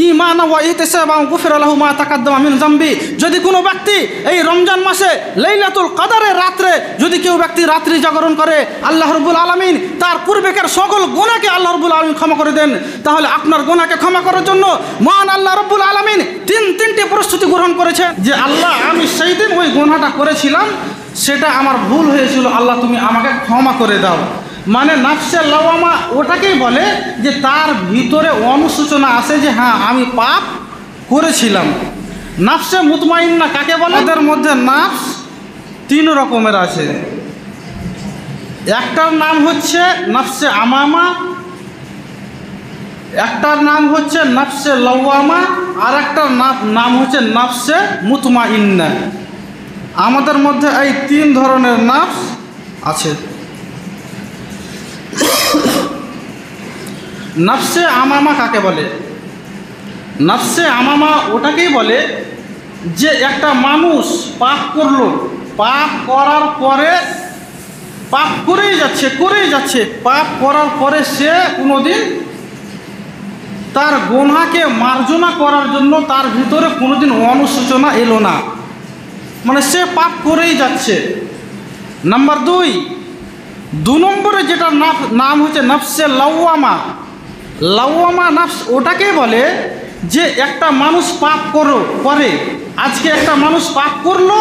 ঈমান ওয়া ইহতিসাবান গুফিরা লাহু মা তাকাদ্দামা মিন যামবি। যদি কোনো ব্যক্তি এই রমজান মাসে লাইলাতুল কদরের রাত্রে যদি কেউ ব্যক্তি রাত্রি জাগরণ করে, আল্লাহ রাব্বুল আলামিন তার পূর্বেকার সকল গুনাহকে আল্লাহ রাব্বুল আলামিন ক্ষমা করে দেন। তাহলে আপনার গুনাহকে ক্ষমা করার জন্য মহান আল্লাহ রাব্বুল আলামিন তিনটি প্রস্তুতি গ্রহণ করেছেন যে আল্লাহ আমি সেই দিন ওই গুনাহটা করেছিলাম, সেটা আমার ভুল হয়েছিল, আল্লাহ তুমি আমাকে ক্ষমা করে দাও। মানে নাফসে লাওয়ামা ওটাকেই বলে যে তার ভিতরে অনুশোচনা আসে যে হ্যাঁ আমি পাপ করেছিলাম। নাফসে মুতমাইন্না কাকে বলে? এদের মধ্যে নাফস তিন রকমের আছে। একটার নাম হচ্ছে নাফসে আমামা, একটার নাম হচ্ছে নাফসে লাওয়ামা, আর একটার নাম হচ্ছে নাফসে মুতমাইন্না। আমাদের মধ্যে এই তিন ধরনের নাফস আছে। নাফসে আমামা কাকে বলে? নাফসে আমামা ওটাকেই বলে যে একটা মানুষ পাপ করলো, পাপ করার পরে পাপ করেই যাচ্ছে, পাপ করার পরে সে কোনোদিন তার গুনাহকে মার্জনা করার জন্য তার ভিতরে কোনোদিন অনুশোচনা এলো না, মানে সে পাপ করেই যাচ্ছে। নাম্বার দু নম্বরে যেটা নাম হচ্ছে নাফসে লাওয়ামা। লাওয়ামা নাফস ওটাকে বলে যে একটা মানুষ পাপ করে, আজকে একটা মানুষ পাপ করলো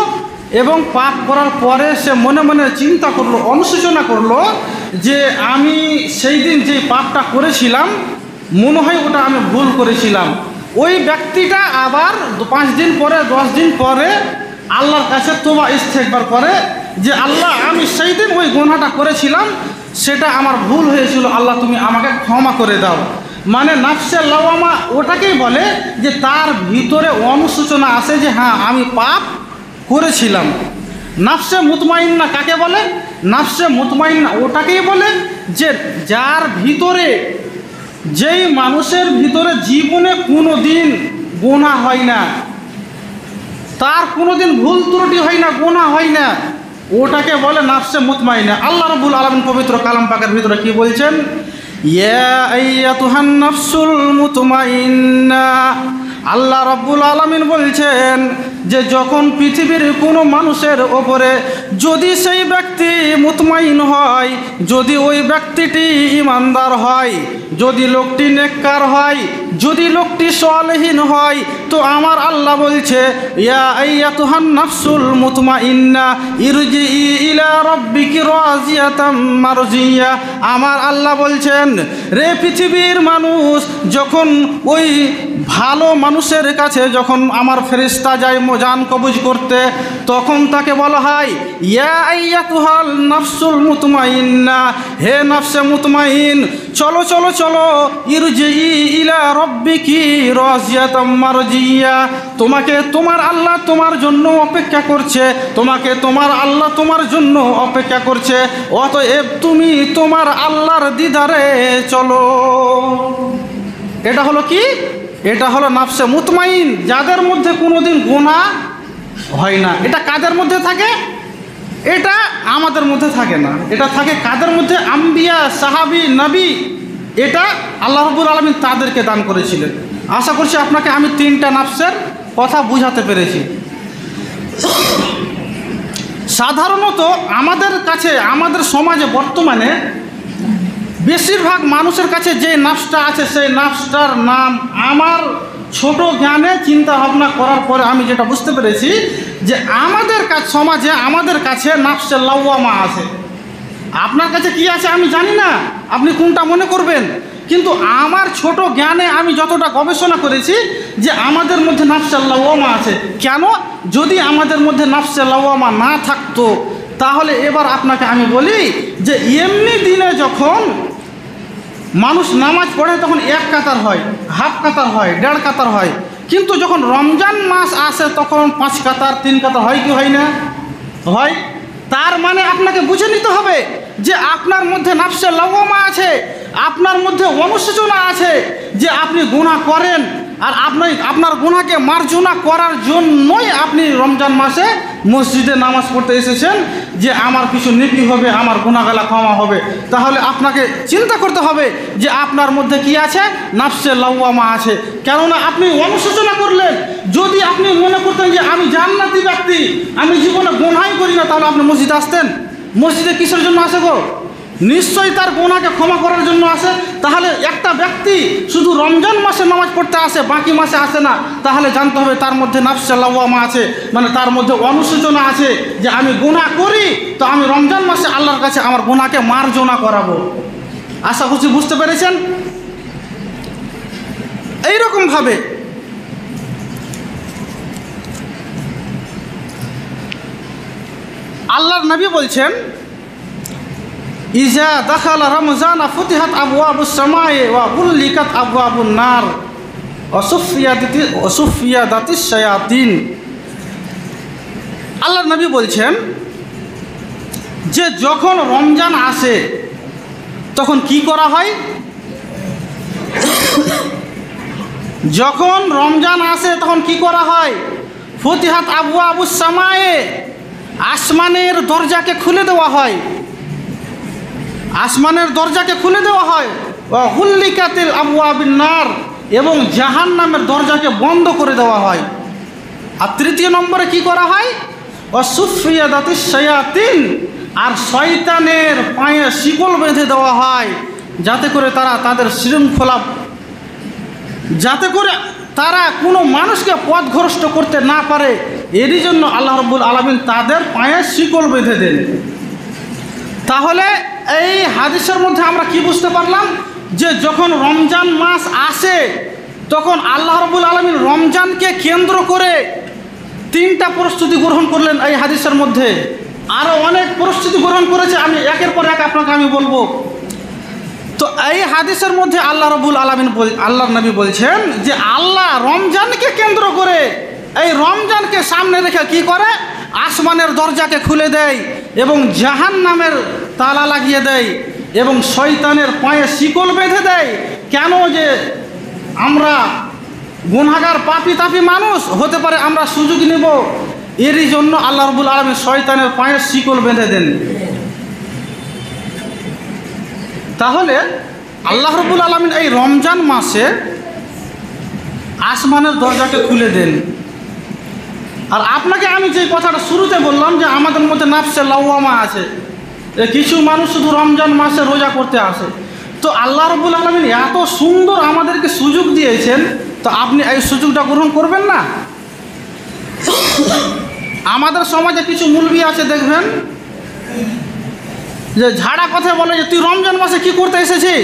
এবং পাপ করার পরে সে মনে মনে চিন্তা করলো, অনুশোচনা করলো যে আমি সেই দিন যে পাপটা করেছিলাম মনে হয় ওটা আমি ভুল করেছিলাম। ওই ব্যক্তিটা আবার 5 দিন পরে 10 দিন পরে আল্লাহর কাছে তওবা ইস্তেগফার করে যে আল্লাহ আমি সেই দিন ওই গুনাহটা করেছিলাম, সেটা আমার ভুল হয়েছিল, আল্লাহ তুমি আমাকে ক্ষমা করে দাও। মানে নাফসে লাওয়ামা ওটাকেই বলে যে তার ভিতরে অনুশোচনা আসে যে হ্যাঁ আমি পাপ করেছিলাম। নাফসে মুতমাইন্না কাকে বলে? নাফসে মুতমাইন্না ওটাকেই বলে যে যার ভিতরে, যেই মানুষের ভিতরে জীবনে কোনো দিন গুনাহ হয় না, তার কোনোদিন ভুল ত্রুটি হয় না, গুনাহ হয় না, ওটাকে বলে নাফসে মুতমাইন্না। আল্লাহ রাব্বুল আলামিন পবিত্র কালাম পাকের ভিতরে কি বলছেন? ইয়া আইয়াতুহান নাফসুল মুতমাইন্না। আল্লাহ রাব্বুল আলামিন বলছেন যে যখন পৃথিবীর কোনো মানুষের ওপরে যদি সেই ব্যক্তি মুতমাইন হয়, যদি ওই ব্যক্তিটি ইমানদার হয়, যদি লোকটি নেককার হয়, যদি লোকটি সালেহীন হয়, তো আমার আল্লাহ বলছে ইয়া আইয়াতুহান নাফসুল মুতমাইন্না ইরজিই ইলা রাব্বিকি রাজিয়াতাম মারজিয়া। আমার আল্লাহ বলছেন রে পৃথিবীর মানুষ, যখন ওই ভালো মানুষের কাছে যখন আমার ফেরেশতা যায় জান কবজ করতে, তখন তাকে বলা হয় ইয়া আইয়াতুহাল নাফসুল মুতমাইন্না, হে নাফসে মুতমাইন, চলো চলো চলো, ইরজিই ইলা রাব্বিকি রাজিয়াতাম মারজিয়া, তোমাকে তোমার আল্লাহ তোমার জন্য অপেক্ষা করছে, তোমাকে তোমার আল্লাহ তোমার জন্য অপেক্ষা করছে, অতএব তুমি তোমার আল্লাহর দিদারে চলো। এটা হলো কি? এটা হলো নাফসে মুতমাইন, যাদের মধ্যে কোনোদিন গুনাহ হয় না। এটা কাদের মধ্যে থাকে? এটা আমাদের মধ্যে থাকে না। এটা থাকে কাদের মধ্যে? আম্বিয়া, সাহাবী, নবী। এটা আল্লাহ রাব্বুল আলামিন তাদেরকে দান করেছিলেন। আশা করছি আপনাকে আমি 3টা নাফসের কথা বুঝাতে পেরেছি। সাধারণত আমাদের কাছে, আমাদের সমাজে বর্তমানে বেশিরভাগ মানুষের কাছে যে নাফসটা আছে, সেই নাফসটার নাম আমার ছোট জ্ঞানে চিন্তা ভাবনা করার পরে আমি যেটা বুঝতে পেরেছি যে আমাদের সমাজে আমাদের কাছে নাফসে লাওয়ামা আছে। আপনার কাছে কি আছে আমি জানি না, আপনি কোনটা মনে করবেন, কিন্তু আমার ছোট জ্ঞানে আমি যতটা গবেষণা করেছি যে আমাদের মধ্যে নাফসে লাওয়ামা আছে। কেন? যদি আমাদের মধ্যে নাফসে লাওয়ামা না থাকতো, তাহলে এবার আপনাকে আমি বলি যে এমনি দিনে যখন মানুষ নামাজ পড়ে তখন 1 কাতার হয়, হাফ কাতার হয়, 1.5 কাতার হয়, কিন্তু যখন রমজান মাস আসে তখন 5 কাতার 3 কাতার হয় কি হয় না? হয়। তার মানে আপনাকে বুঝে নিতে হবে যে আপনার মধ্যে নাফসে লাওয়ামা আছে, আপনার মধ্যে অনুশোচনা আছে যে আপনি গুনাহ করেন, আর আপনার গুনাহকে মার্জনা করার জন্যই আপনি রমজান মাসে মসজিদে নামাজ পড়তে এসেছেন যে আমার কিছু নেকি হবে, আমার গুনাহগালা ক্ষমা হবে, তাহলে আপনাকে চিন্তা করতে হবে যে আপনার মধ্যে কি আছে, নাফসে লাওয়ামা আছে। কেননা আপনি অনুশোচনা করলেন, যদি আপনি মনে করতেন যে আমি জান্নাতি ব্যক্তি, আমি জীবনে গুনাহই করি না, তাহলে আপনি মসজিদে আসতেন? মসজিদে কিসের জন্য আসে গো? নিশ্চয়ই তার গুনাহকে ক্ষমা করার জন্য আসে। তাহলে একটা ব্যক্তি শুধু রমজান মাসে নামাজ পড়তে আসে, বাকি মাসে আসে না, তাহলে জানতে হবে তার মধ্যে নাফসে লাওয়ামা আছে, মানে তার মধ্যে অনুশোচনা আছে যে আমি গুনাহ করি, তো আমি রমজান মাসে আল্লাহর কাছে আমার গুনাহকে মার্জনা করাবো। আশা করছি বুঝতে পেরেছেন। এইরকমভাবে আল্লাহর নবী বলছেন, ইজা দাখালা রমজান ফুতিহাত আবওয়াবুস সামায়ে ওয়া গুল্লিকাত আবওয়াবুন নার ওয়া সুফিয়াদাতিস শায়াতিন। আল্লাহর নবী বলছেন যে যখন রমজান আসে তখন কি করা হয়? যখন রমজান আসে তখন কি করা হয়? ফুতিহাত আবওয়াবুস সামায়ে, আসমানের দরজাকে খুলে দেওয়া হয়, আসমানের দরজাকে খুলে দেওয়া হয়। ওয়া গুল্লিকাতিল আবওয়াবিন নার, এবং জাহান্নামের দরজাকে বন্ধ করে দেওয়া হয়। আর তৃতীয় নম্বরে কি করা হয়? ওয়া সুফিয়াদাতিস শায়াতিন, আর শয়তানের পায়ে শিকল বেঁধে দেওয়া হয়, যাতে করে তারা তাদের শৃঙ্খলা, যাতে করে তারা কোনো মানুষকে পথভ্রষ্ট করতে না পারে, এরই জন্য আল্লাহ রাব্বুল আলামিন তাদের পায়ে শিকল বেঁধে দেন। তাহলে এই হাদিসের মধ্যে আমরা কি বুঝতে পারলাম? যে যখন রমজান মাস আসে তখন আল্লাহ রাব্বুল আলামিন রমজানকে কেন্দ্র করে 3টা প্রস্তুতি গ্রহণ করলেন এই হাদিসের মধ্যে। আরও অনেক প্রস্তুতি গ্রহণ করেছে, আমি একের পর এক আপনাকে আমি বলবো। তো এই হাদিসের মধ্যে আল্লাহ রাব্বুল আলামিন আল্লাহর নবী বলছেন যে আল্লাহ রমজানকে কেন্দ্র করে, এই রমজানকে সামনে রেখে কি করে? আসমানের দরজাকে খুলে দেয় এবং জাহান্নামের তালা লাগিয়ে দেয় এবং শয়তানের পায়ে শিকল বেঁধে দেয়। কেন? যে আমরা গুনাহগার পাপী তাপী মানুষ, হতে পারে আমরা সুযোগ নেব, এরই জন্য আল্লাহ রাব্বুল আলামিন শয়তানের পায়ে শিকল বেঁধে দেন। তাহলে আল্লাহ রাব্বুল আলামিন এই রমজান মাসে আসমানের দরজাকে খুলে দেন। আর আপনাকে আমি যে কথাটা শুরুতে বললাম যে আমাদের মধ্যে নাফসে লাওয়ামা আছে, কিছু মানুষ শুধু রমজান মাসে রোজা করতে আসে, তো আল্লাহ রাব্বুল আলামিন এত সুন্দর আমাদেরকে সুযোগ দিয়েছেন, তো আপনি এই সুযোগটা গ্রহণ করবেন না? আমাদের সমাজে কিছু মুলবি আছে, দেখবেন যে ঝাড়া কথা বলে যে তুই রমজান মাসে কি করতে এসেছিস?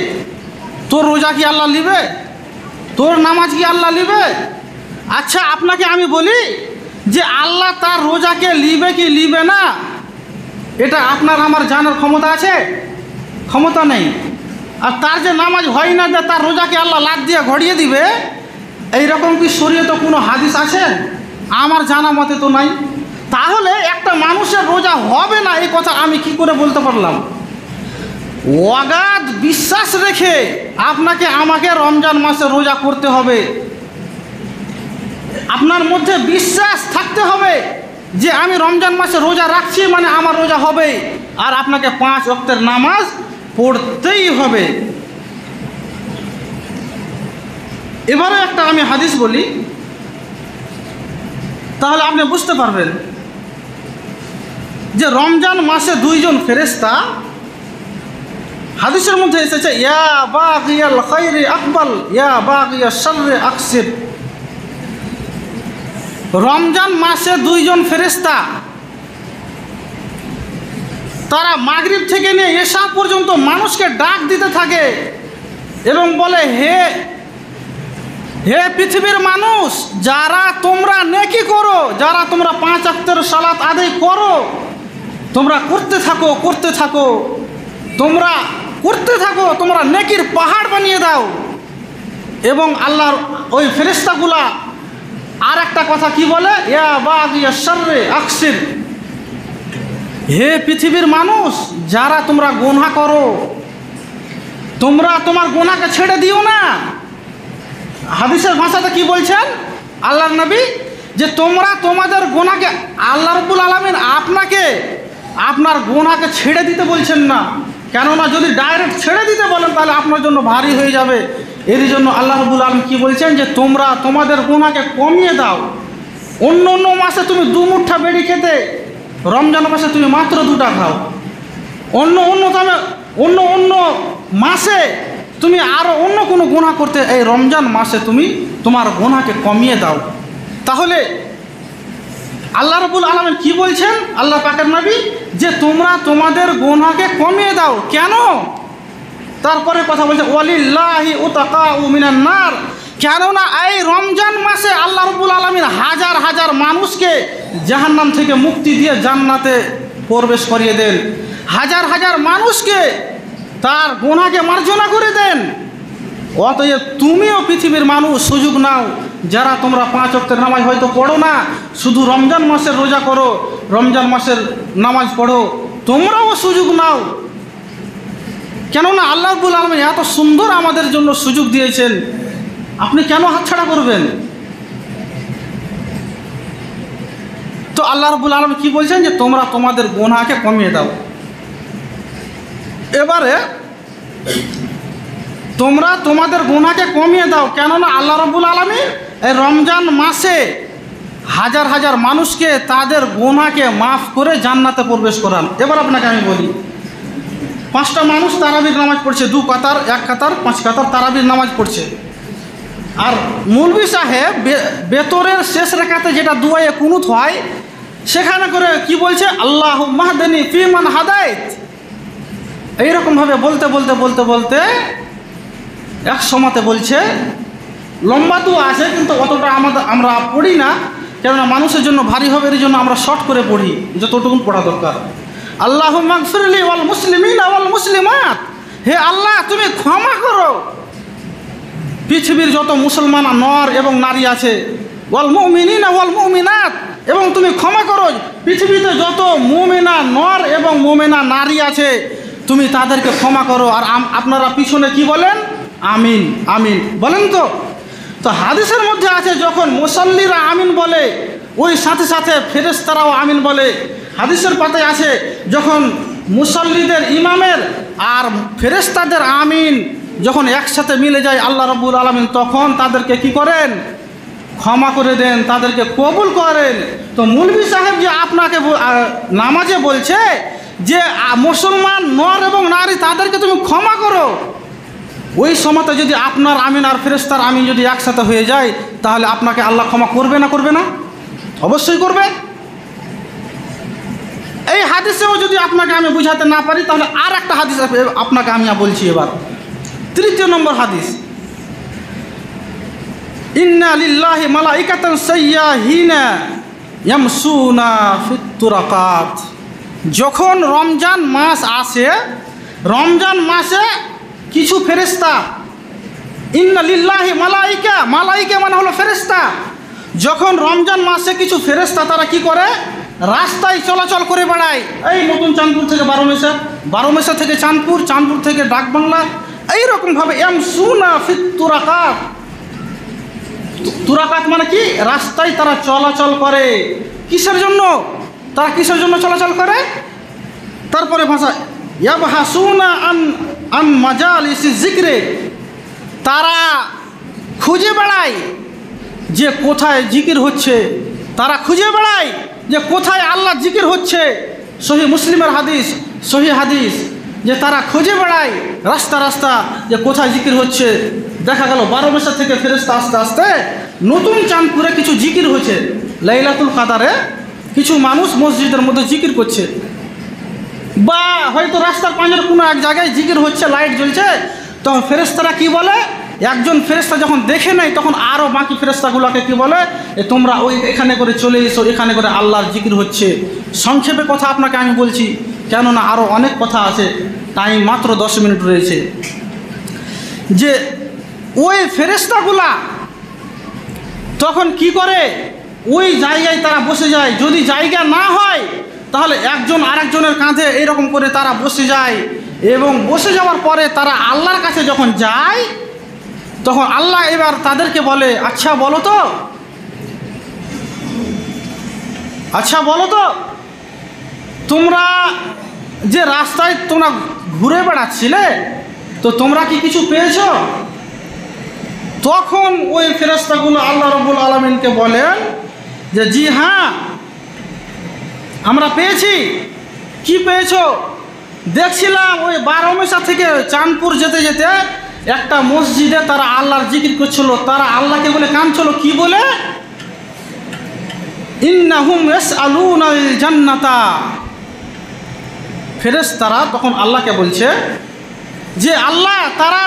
তোর রোজা কি আল্লাহ নিবে? তোর নামাজ কি আল্লাহ নিবে? আচ্ছা, আপনাকে আমি বলি যে আল্লাহ তার রোজাকে নিবে কি নিবে না, এটা আপনার আমার জানার ক্ষমতা আছে? ক্ষমতা নেই। আর তার যে নামাজ হয় না, যে তার রোজাকে আল্লাহ লাদ দিয়ে ঘড়িয়ে দিবে, এইরকম কি শরীয়তে কোনো হাদিস আছে? আমার জানা মতে তো নাই। তাহলে একটা মানুষের রোজা হবে না এই কথা আমি কি করে বলতে পারলাম? অগাধ বিশ্বাস রেখে আপনাকে আমাকে রমজান মাসে রোজা করতে হবে। আপনার মধ্যে বিশ্বাস থাকতে হবে যে আমি রমজান মাসে রোজা রাখছি মানে আমার রোজা হবে, আর আপনাকে 5 ওয়াক্তের নামাজ পড়তেই হবে। এবারে একটা আমি হাদিস বলি, তাহলে আপনি বুঝতে পারবেন যে রমজান মাসে 2 জন ফেরেশতা, হাদিসের মধ্যে এসেছে ইয়া বাগিয়াল খায়রি আকবাল ইয়া বাগিয়াশ শাররি আকসির। রমজান মাসে 2 জন ফেরেশতা, তারা মাগরিব থেকে নিয়ে এশা পর্যন্ত মানুষকে ডাক দিতে থাকে এবং বলে, হে হে পৃথিবীর মানুষ, যারা তোমরা নেকি করো, যারা তোমরা 5 ওয়াক্তের সালাত আদায় করো, তোমরা করতে থাকো, করতে থাকো, তোমরা করতে থাকো, তোমরা নেকির পাহাড় বানিয়ে দাও। এবং আল্লাহর ওই ফেরেশতাগুলা আর একটা কথা কি বলে? ইয়া বাগিয়াশ শাররি আকসির, হে পৃথিবীর মানুষ, যারা তোমরা গুনাহ করো, তোমরা তোমার গুনাহকে ছেড়ে দিও না। হাদিসের ভাষাতে কি বলছেন আল্লাহর নবী? যে তোমরা তোমাদের গুনাহকে, আল্লাহ রাব্বুল আলামিন আপনাকে আপনার গুনাহকে ছেড়ে দিতে বলছেন না, কেননা যদি ডাইরেক্ট ছেড়ে দিতে বলেন তাহলে আপনার জন্য ভারী হয়ে যাবে। এর জন্য আল্লাহ রাব্বুল আলামিন কি বলছেন, যে তোমরা তোমাদের গুনাহকে কমিয়ে দাও। অন্য অন্য মাসে তুমি 2 মুঠা বেড়ি খেতে, রমজান মাসে তুমি মাত্র 2টা খাও। অন্য অন্য মাসে তুমি আরও অন্য কোনো গুনাহ করতে, এই রমজান মাসে তুমি তোমার গুনাহকে কমিয়ে দাও। তাহলে আল্লাহ রাব্বুল আলামিন কি বলছেন, আল্লাহ পাকের নবী, যে তোমরা তোমাদের গুনাহকে কমিয়ে দাও। কেন? তারপরে কথা বলছে ওয়ালিল্লাহি উতাকাউ মিনান নার, কেননা এই রমজান মাসে আল্লাহ রাব্বুল আলামিন হাজার হাজার মানুষকে জাহান্নাম থেকে মুক্তি দিয়ে জান্নাতে প্রবেশ করিয়ে দেন, হাজার হাজার মানুষকে তার গুনাহকে মার্জনা করে দেন। অতএব তুমিও পৃথিবীর মানুষ সুযোগ নাও, যারা তোমরা 5 ওয়াক্তের নামাজ হয়তো পড়ো না, শুধু রমজান মাসের রোজা করো, রমজান মাসের নামাজ পড়ো, তোমরাও সুযোগ নাও। কেননা আল্লাহ রাব্বুল আলামিন এত সুন্দর আমাদের জন্য সুযোগ দিয়েছেন, আপনি কেন হাতছাড়া করবেন? তো আল্লাহ রাব্বুল আলামিন কি বলছেন, যে তোমরা তোমাদের গুনাহকে কমিয়ে দাও। এবারে তোমরা তোমাদের গুনাহকে কমিয়ে দাও, কেননা আল্লাহ রাব্বুল আলামিন এই রমজান মাসে হাজার হাজার মানুষকে তাদের গুনাহকে মাফ করে জান্নাতে প্রবেশ করান। এবার আপনাকে আমি বলি, 5টা মানুষ তারাবির নামাজ পড়ছে, 2 কাতার 1 কাতার 5 কাতার তারাবির নামাজ পড়ছে, আর মৌলভী সাহেব বেতরের শেষ রেখাতে যেটা দুয়ায়ে কুনুত হয়, সেখানে করে কি বলছে, আল্লাহুম্মা হদিনি ফিমান হাদাইত। এইরকমভাবে বলতে বলতে বলতে বলতে এক সময়তে বলছে, লম্বা তো আছে কিন্তু অতটা আমরা পড়ি না, কেননা মানুষের জন্য ভারী হবে, এর জন্য আমরা শর্ট করে পড়ি যতটুকু পড়া দরকার। আল্লাহুম্মা গফিরলি ওয়াল মুসলিমিনা ওয়াল মুসলিমাত, হে আল্লাহ তুমি ক্ষমা করো পৃথিবীর যত মুসলমান নর এবং নারী আছে, ওয়াল মুমিনিনা ওয়াল মুমিনাত, এবং তুমি ক্ষমা করো পৃথিবীতে যত মুমিনা নর এবং মুমিনা নারী আছে, তুমি তাদেরকে ক্ষমা করো। আর আপনারা পিছনে কি বলেন, আমিন আমিন বলেন। তো হাদিসের মধ্যে আছে, যখন মুসাল্লিরা আমিন বলে, ওই সাথে সাথে ফেরেশতারাও আমিন বলে। হাদিসের পাতায় আছে, যখন মুসাল্লিদের ইমামের আর ফেরেশতাদের আমিন যখন একসাথে মিলে যায় আল্লাহ রাব্বুল আলামিন তখন তাদেরকে কি করেন, ক্ষমা করে দেন, তাদেরকে কবুল করেন। তো মৌলভী সাহেব যে আপনাকে নামাজে বলছে যে মুসলমান নর এবং নারী তাদেরকে তুমি ক্ষমা করো, ওই সময়তে যদি আপনার আমিন আর ফেরেশতার আমিন যদি একসাথে হয়ে যায়, তাহলে আপনাকে আল্লাহ ক্ষমা করবে না? করবে না? অবশ্যই করবে। এই হাদিসেও যদি আপনাকে আমি বুঝাতে না পারি, তাহলে আর একটা হাদিস আপনাকে আমি বলছি। এবার 3 নম্বর হাদিস, ইন্না লিল্লাহি মালাইকাতান সাইয়্যাহিনা ইয়ামসুনা ফিত তুরাকাত। যখন রমজান মাস আসে, রমজান মাসে কিছু ফেরেশতা, ইন্না লিল্লাহি মালাইকা, মালাইকা মানে হলো ফেরেশতা। যখন রমজান মাসে কিছু ফেরেশতা তারা কি করে, রাস্তায় চলাচল করে বেড়ায়। এই নতুন চাঁদপুর থেকে বারোমেশা, বারোমেশা থেকে চাঁদপুর, চাঁদপুর থেকে ডাকবাংলা, এইরকমভাবে ইয়ামসুনা ফিত তুরাকাত। তুরাকাত মানে কি, রাস্তায় তারা চলাচল করে। কিসের জন্য? তারা কিসের জন্য চলাচল করে? তারপরে ভাষা ইয়াবহাসুনা আন মাজালিসি যিকরে, তারা খুঁজে বেড়ায় যে কোথায় জিকির হচ্ছে, তারা খুঁজে বেড়ায় যে কোথায় আল্লাহ জিকির হচ্ছে। সহি মুসলিমের হাদিস, সহি হাদিস, যে তারা খুঁজে বেড়ায় রাস্তা রাস্তা যে কোথায় জিকির হচ্ছে। দেখা গেল বারোমেশা থেকে ফেরেশতা আস্তে আস্তে নতুন চাঁদপুরে কিছু জিকির হচ্ছে, লাইলাতুল কাদারে কিছু মানুষ মসজিদের মধ্যে জিকির করছে, বা হয়তো রাস্তার পাঁচের কোনো এক জায়গায় জিকির হচ্ছে, লাইট জ্বলছে। তখন ফেরেশতারা কি বলে, একজন ফেরেশতা যখন দেখে নেয় তখন আরও বাকি ফেরেশতাগুলোকে কি বলে, তোমরা ওই এখানে করে চলে এসো, এখানে করে আল্লাহর জিকির হচ্ছে। সংক্ষেপে কথা আপনাকে আমি বলছি, কেননা আরও অনেক কথা আছে, টাইম মাত্র 10 মিনিট রয়েছে। যে ওই ফেরেশতাগুলা তখন কি করে, ওই জায়গায় তারা বসে যায়। যদি জায়গা না হয় তাহলে একজন আরেকজনের কাঁধে এইরকম করে তারা বসে যায়, এবং বসে যাওয়ার পরে তারা আল্লাহর কাছে যখন যায় তখন আল্লাহ এবার তাদেরকে বলে, আচ্ছা বলো তো আচ্ছা বলো তো, তোমরা যে রাস্তায় তোমরা ঘুরে বেড়াচ্ছিলে, তো তোমরা কি কিছু পেয়েছো? তখন ওই ফেরেশতাগুলো আল্লাহ রাব্বুল আলামিনকে বলেন যে জি হ্যাঁ, আমরা পেয়েছি। কি পেয়েছো? দেখছিলাম ওই বারোমেশা থেকে চাঁদপুর যেতে যেতে একটা মসজিদে তারা আল্লাহর জিকির করছিল, তারা আল্লাহকে বলে কাঁদছিল। কি বলে? ইন্নাহুম ইয়াসআলুনাল জান্নাতা। ফেরেশতারা তখন আল্লাহকে বলছে যে আল্লাহ, তারা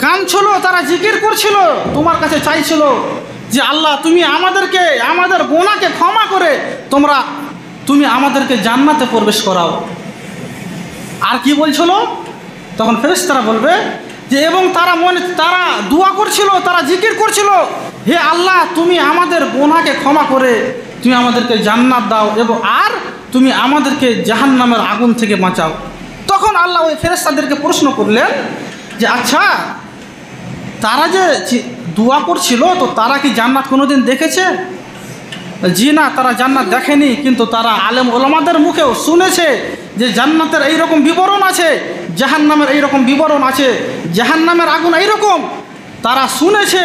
কাঁদছিল, তারা জিকির করছিল, তোমার কাছে চাইছিল যে আল্লাহ তুমি আমাদেরকে, আমাদের গুনাহকে ক্ষমা করে তুমি আমাদেরকে জান্নাতে প্রবেশ করাও। আর কি বলছিল? তখন ফেরেশতারা বলবে যে এবং তারা দোয়া করছিল, তারা জিকির করছিল, হে আল্লাহ তুমি আমাদের গুনাহকে ক্ষমা করে তুমি আমাদেরকে জান্নাত দাও এবং আর তুমি আমাদেরকে জাহান্নামের আগুন থেকে বাঁচাও। তখন আল্লাহ ওই ফেরেশতাদেরকে প্রশ্ন করলেন যে আচ্ছা, তারা যে দোয়া করছিল, তো তারা কি জান্নাত কোনোদিন দেখেছে? জি না, তারা জান্নাত দেখেনি, কিন্তু তারা আলেম ওলামাদের মুখেও শুনেছে যে জান্নাতের এইরকম বিবরণ আছে, জাহান্নামের এইরকম বিবরণ আছে, জাহান্নামের আগুন এইরকম। তারা শুনেছে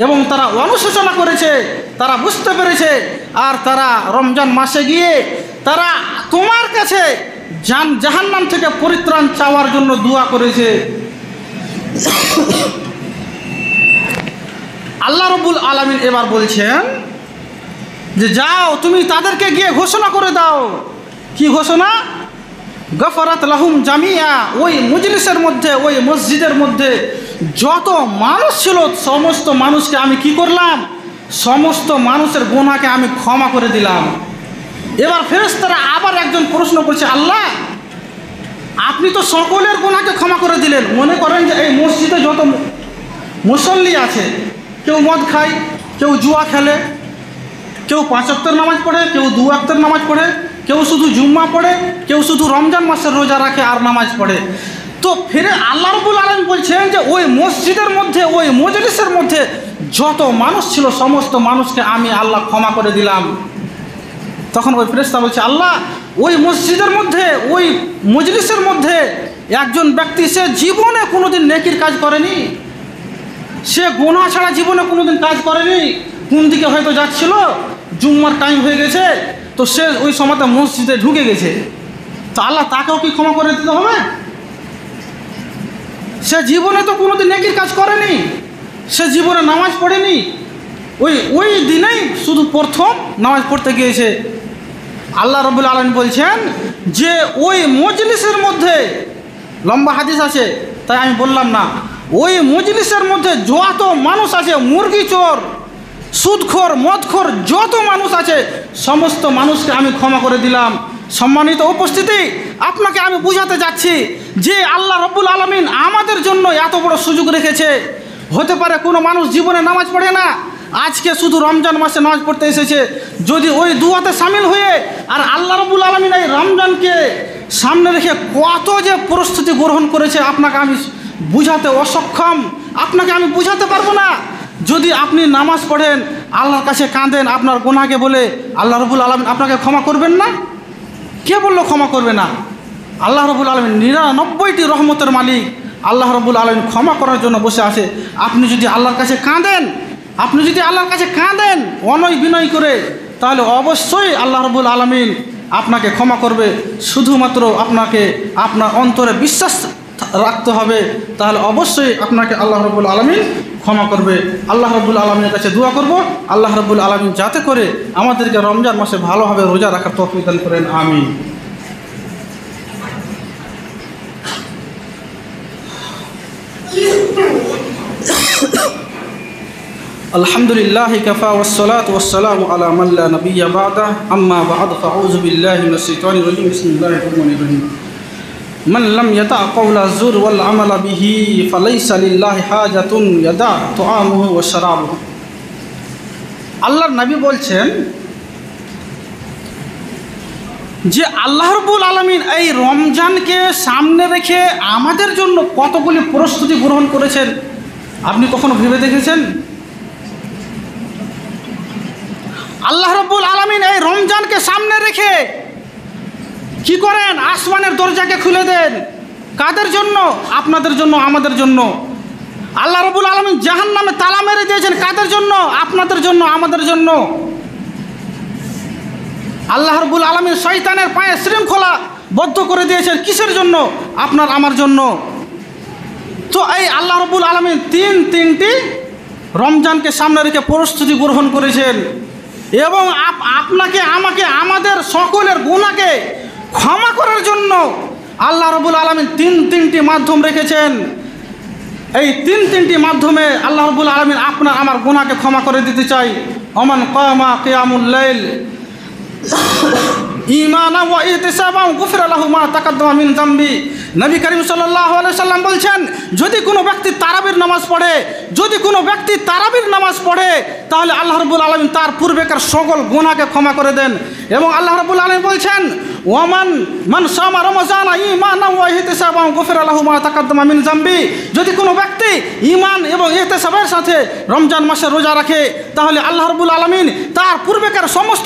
এবং তারা অনুশোচনা করেছে, তারা বুঝতে পেরেছে। আর তারা রমজান মাসে গিয়ে তারা তোমার কাছে জাহান্নাম থেকে পরিত্রাণ চাওয়ার জন্য দোয়া করেছে। আল্লাহ রাব্বুল আলামিন এবার বলছেন যে যাও, তুমি তাদেরকে গিয়ে ঘোষণা করে দাও। কি ঘোষণা? গফরাত লাহুম জামিয়া। ওই মজলিসের মধ্যে, ওই মসজিদের মধ্যে যত মানুষ ছিল, সমস্ত মানুষকে আমি কি করলাম? সমস্ত মানুষের গুনাহকে আমি ক্ষমা করে দিলাম। এবার ফেরেশতারা আবার একজন প্রশ্ন করছে, আল্লাহ আপনি তো সকলের গুনাহকে ক্ষমা করে দিলেন। মনে করেন যে এই মসজিদে যত মুসল্লি আছে, কেউ মদ খায়, কেউ জুয়া খেলে, কেউ 5 ওয়াক্তের নামাজ পড়ে, কেউ 2 ওয়াক্তের নামাজ পড়ে, কেউ শুধু জুম্মা পড়ে, কেউ শুধু রমজান মাসের রোজা রাখে আর নামাজ পড়ে। তো ফিরে আল্লাহ রাব্বুল আলামিন বলছেন যে ওই মসজিদের মধ্যে, ওই মজলিসের মধ্যে যত মানুষ ছিল, সমস্ত মানুষকে আমি আল্লাহ ক্ষমা করে দিলাম। তখন ওই ফেরেশতা বলছে, আল্লাহ ওই মসজিদের মধ্যে, ওই মজলিসের মধ্যে একজন ব্যক্তি, সে জীবনে কোনোদিন নেকির কাজ করেনি, সে গুনাহ ছাড়া জীবনে কোনোদিন কাজ করেনি। কোন দিকে হয়তো যাচ্ছিল, জুম্মার টাইম হয়ে গেছে, তো সে ওই সময়তে মসজিদে ঢুকে গেছে, তো আল্লাহ তাকেও কি ক্ষমা করে দিতে হবে? সে জীবনে তো কোনোদিন নেকির কাজ করেনি, সে জীবনে নামাজ পড়েনি, ওই দিনেই শুধু প্রথম নামাজ পড়তে গিয়েছে। আল্লাহ রাব্বুল আলামিন বলছেন যে ওই মজলিসের মধ্যে, লম্বা হাদিস আছে তাই আমি বললাম না, ওই মজলিসের মধ্যে যত মানুষ আছে, মুরগি চোর, সুদখোর, মদখোর, যত মানুষ আছে, সমস্ত মানুষকে আমি ক্ষমা করে দিলাম। সম্মানিত উপস্থিতি, আপনাকে আমি বুঝাতে যাচ্ছি যে আল্লাহ রাব্বুল আলামিন আমাদের জন্য এত বড় সুযোগ রেখেছে। হতে পারে কোনো মানুষ জীবনে নামাজ পড়ে না, আজকে শুধু রমজান মাসে নামাজ পড়তে এসেছে, যদি ওই দুয়াতে সামিল হয়ে, আর আল্লাহ রাব্বুল আলামিন এই রমজানকে সামনে রেখে কত যে প্রস্তুতি গ্রহণ করেছে, আপনাকে আমি বুঝাতে অসক্ষম, আপনাকে আমি বুঝাতে পারবো না। যদি আপনি নামাজ পড়েন, আল্লাহর কাছে কাঁদেন আপনার গুনাহকে বলে, আল্লাহ রাব্বুল আলামিন আপনাকে ক্ষমা করবেন না? কে বললো ক্ষমা করবে না? আল্লাহ রাব্বুল আলামিন 99টি রহমতের মালিক। আল্লাহ রাব্বুল আলামিন ক্ষমা করার জন্য বসে আছে। আপনি যদি আল্লাহর কাছে কাঁদেন, অনয় বিনয় করে, তাহলে অবশ্যই আল্লাহ রাব্বুল আলামিন আপনাকে ক্ষমা করবে। শুধুমাত্র আপনাকে আপনার অন্তরে বিশ্বাস রাখতে হবে, তাহলে অবশ্যই আপনাকে আল্লাহ রাব্বুল আলামিন ক্ষমা করবে। আল্লাহ রাব্বুল আলামিনের কাছে দোয়া করব, আল্লাহ রাব্বুল আলামিন যাতে করে আমাদেরকে রমজান মাসে ভালোভাবে রোজা রাখার তৌফিক দান করেন, আমিন। আলহামদুলিল্লাহি কাফা ওয়াসসালাতু ওয়াসসালামু আলা মান লা নাবিয়্যা বা'দা, আম্মা বা'দ, ফাউযু বিল্লাহি মিনাশ শাইতানির রাজীম। বিসমিল্লাহির রহমানির রহিম। মান লাম ইয়াতা কাওলা যুর ওয়াল আমালা বিহি ফালাইসা লিল্লাহি হাজাতুন ইয়াদা তুআমুহু ওয়া শারাবুহু। আল্লাহর নবী বলছেন যে আল্লাহ রাব্বুল আলামিন এই রমজানকে সামনে রেখে আমাদের জন্য কতগুলি প্রস্তুতি গ্রহণ করেছেন, আপনি কখনো ভেবে দেখেছেন? আল্লাহ রাব্বুল আলামিন এই রমজানকে সামনে রেখে কি করেন? আসমানের দরজাকে খুলে দেন। কাদের জন্য? আপনাদের জন্য, আমাদের জন্য। আল্লাহ রাব্বুল আলামিন জাহান্নামে তালা মেরে দিয়েছেন। কাদের জন্য? আপনাদের জন্য, আমাদের জন্য। আল্লাহ রাব্বুল আলামিন শয়তানের পায়ে শৃঙ্খলা বদ্ধ করে দিয়েছেন। কিসের জন্য? আপনার আমার জন্য। তো এই আল্লাহ রাব্বুল আলামিন তিনটি রমজানকে সামনে রেখে প্রস্তুতি গ্রহণ করেছেন এবং আপনাকে আমাকে আমাদের সকলের গুনাহকে ক্ষমা করার জন্য আল্লাহ রাব্বুল আলামিন তিনটি মাধ্যম রেখেছেন। এই তিনটি মাধ্যমে আল্লাহ রাব্বুল আলামিন আপনার আমার গুনাহকে ক্ষমা করে দিতে চাই। ওমান কামা কিয়ামুল লাইল ঈমানান ওয়া ইহতিসাবান গুফিরা লাহু মা তাকাদ্দামা মিন যামবি। নবী করিম সাল্লাল্লাহু আলাইহি সাল্লাম বলছেন, যদি কোনো ব্যক্তি তারাবির নামাজ পড়ে, তাহলে আল্লাহ রাব্বুল আলামিন তার পূর্বেকার সকল গুনাহকে ক্ষমা করে দেন। এবং আল্লাহ রাব্বুল আলামিন বলছেন, মান সামা রমাযানা ঈমানান ওয়া ইহতিসাবান গুফিরা লাহু মা তাকাদ্দামা মিন যামবি। যদি কোনো ব্যক্তি ঈমান এবং ইহতিসাবের সাথে রমজান মাসে রোজা রাখে, তাহলে আল্লাহ রাব্বুল আলামিন তার পূর্বেকার সমস্ত